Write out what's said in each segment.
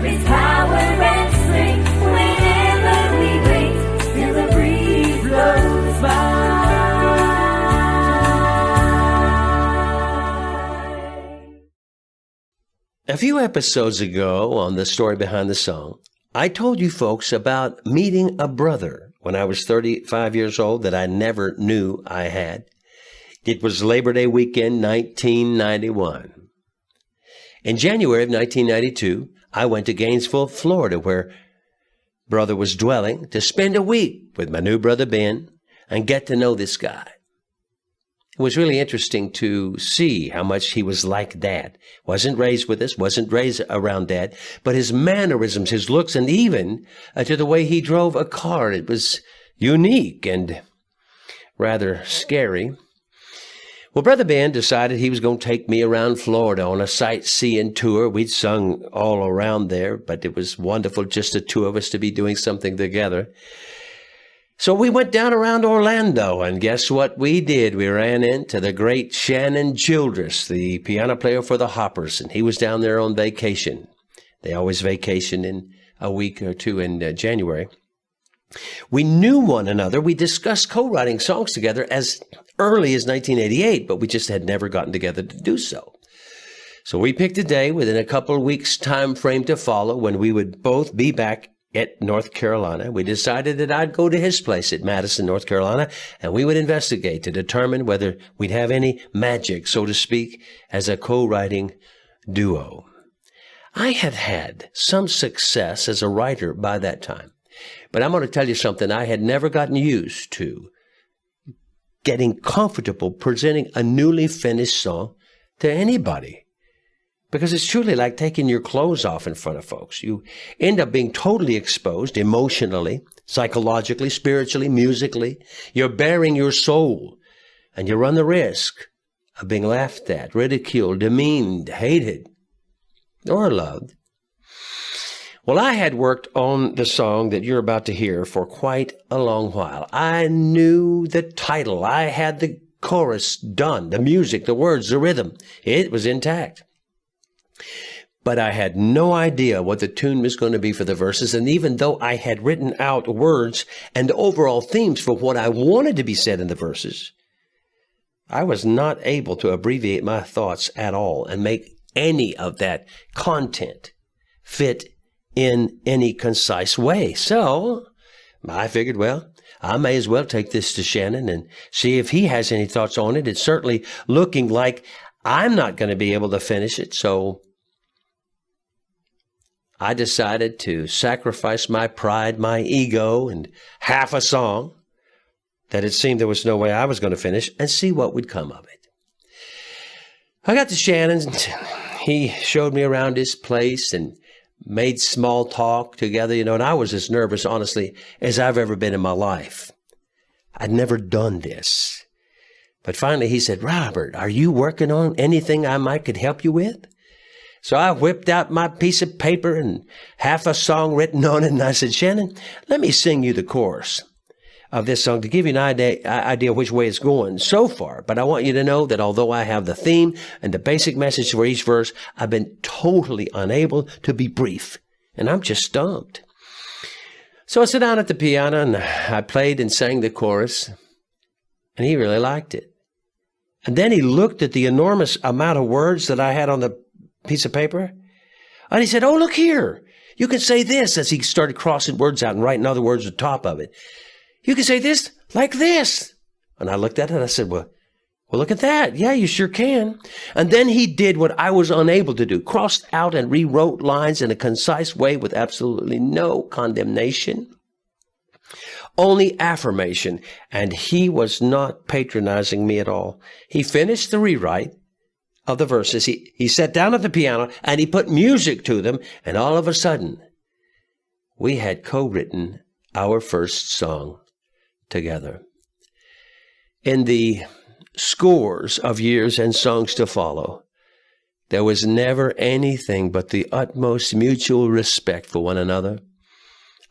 There is power and strength whenever we wait till the breeze blows by. A few episodes ago on The Story Behind the Song, I told you folks about meeting a brother when I was 35 years old that I never knew I had. It was Labor Day weekend, 1991. In January of 1992, I went to Gainesville, Florida, where brother was dwelling, to spend a week with my new brother Ben and get to know this guy. It was really interesting to see how much he was like Dad. Wasn't raised with us, wasn't raised around Dad, but his mannerisms, his looks, and even to the way he drove a car, it was unique and rather scary. Well, Brother Ben decided he was going to take me around Florida on a sightseeing tour. We'd sung all around there, but it was wonderful just the two of us to be doing something together. So we went down around Orlando, and guess what we did? We ran into the great Shannon Childress, the piano player for the Hoppers, and he was down there on vacation. They always vacation in a week or two in January. We knew one another. We discussed co-writing songs together as early as 1988, but we just had never gotten together to do so. So we picked a day within a couple of weeks' time frame to follow when we would both be back at North Carolina. We decided that I'd go to his place at Madison, North Carolina, and we would investigate to determine whether we'd have any magic, so to speak, as a co-writing duo. I had had some success as a writer by that time, but I'm going to tell you something. I had never gotten used to getting comfortable presenting a newly finished song to anybody. Because it's truly like taking your clothes off in front of folks. You end up being totally exposed emotionally, psychologically, spiritually, musically. You're bearing your soul, and you run the risk of being laughed at, ridiculed, demeaned, hated, or loved. Well, I had worked on the song that you're about to hear for quite a long while. I knew the title. I had the chorus done, the music, the words, the rhythm. It was intact. But I had no idea what the tune was going to be for the verses, and even though I had written out words and overall themes for what I wanted to be said in the verses, I was not able to abbreviate my thoughts at all and make any of that content fit in any concise way. So I figured, well, I may as well take this to Shannon and see if he has any thoughts on it. It's certainly looking like I'm not going to be able to finish it, so I decided to sacrifice my pride, my ego, and half a song that it seemed there was no way I was going to finish and see what would come of it. I got to Shannon's, and he showed me around his place and made small talk together, and I was as nervous, honestly, as I've ever been in my life. I'd never done this. But finally he said, "Robert, are you working on anything I could help you with?" So I whipped out my piece of paper and half a song written on it, and I said, "Shannon, let me sing you the chorus of this song to give you an idea which way it's going so far. But I want you to know that although I have the theme and the basic message for each verse, I've been totally unable to be brief, and I'm just stumped." So I sat down at the piano, and I played and sang the chorus, and he really liked it. And then he looked at the enormous amount of words that I had on the piece of paper, and he said, "Oh, look here. You can say this," as he started crossing words out and writing other words on top of it. "You can say this like this." And I looked at it and I said, well, look at that. Yeah, you sure can. And then he did what I was unable to do, crossed out and rewrote lines in a concise way with absolutely no condemnation, only affirmation. And he was not patronizing me at all. He finished the rewrite of the verses. He sat down at the piano and he put music to them, and all of a sudden, we had co-written our first song together. In the scores of years and songs to follow, there was never anything but the utmost mutual respect for one another,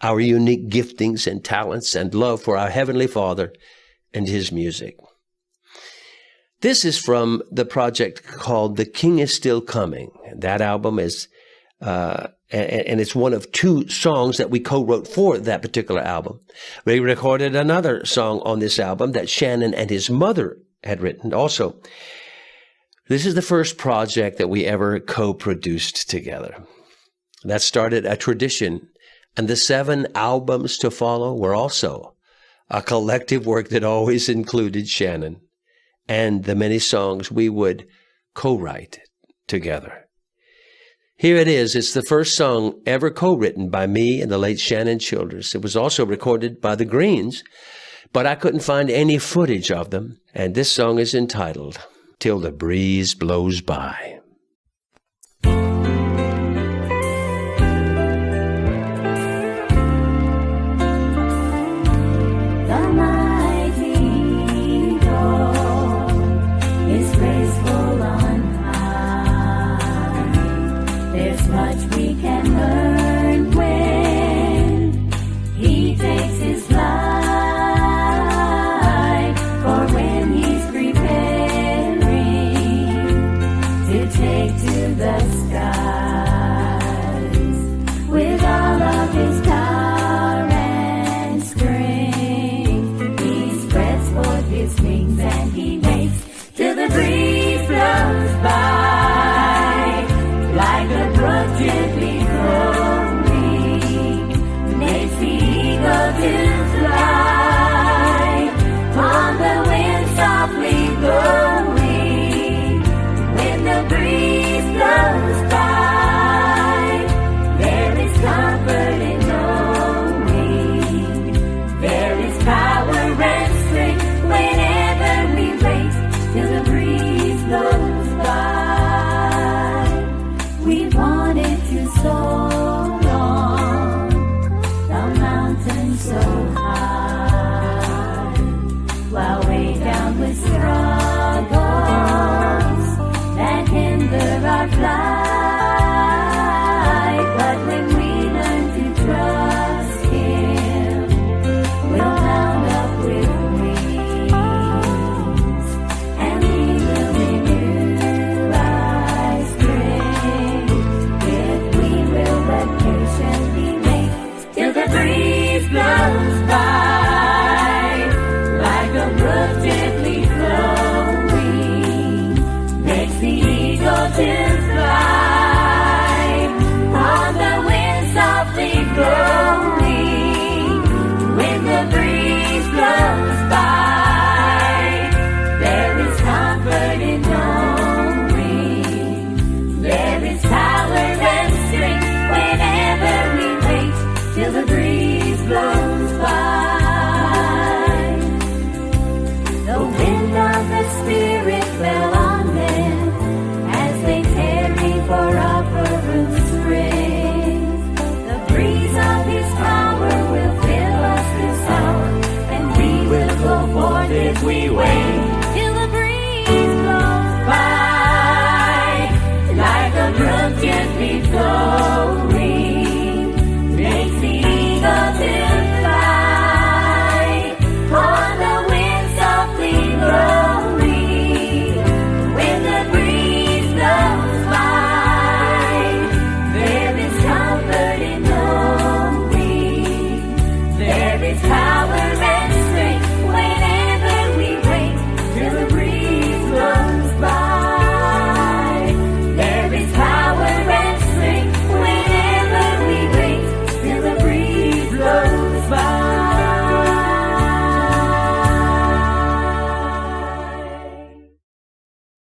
our unique giftings and talents, and love for our Heavenly Father and His music. This is from the project called The King Is Still Coming. That album is And it's one of 2 songs that we co-wrote for that particular album. We recorded another song on this album that Shannon and his mother had written also. This is the first project that we ever co-produced together. That started a tradition, and the 7 albums to follow were also a collective work that always included Shannon and the many songs we would co-write together. Here it is. It's the first song ever co-written by me and the late Shannon Childers. It was also recorded by the Greens, but I couldn't find any footage of them. And this song is entitled, Till the Breeze Blows By. The mighty eagle is graceful on high. There's much we can learn when he takes his flight, for when he's preparing to take to the skies with all of his power and strength. He spreads forth his wings and he makes till the breeze blows by, like a brook gently flowing, makes the eagle to fly on the wind softly blowing. When the breeze blows by, there is comfort in knowing there is power and strength whenever we wait till the breeze blows by. We wanted to so long, the mountain so high, while way down with struggles that hinder our flight. But when we learn to trust him, we'll mount up with wings, and he will renew our strength. If we will but patiently wait till the breeze blows by, like a brook gently flowing, makes the eagle to fly on the wind softly blowing. When the breeze blows by, there is comfort in knowing there is power and strength whenever we wait till the breeze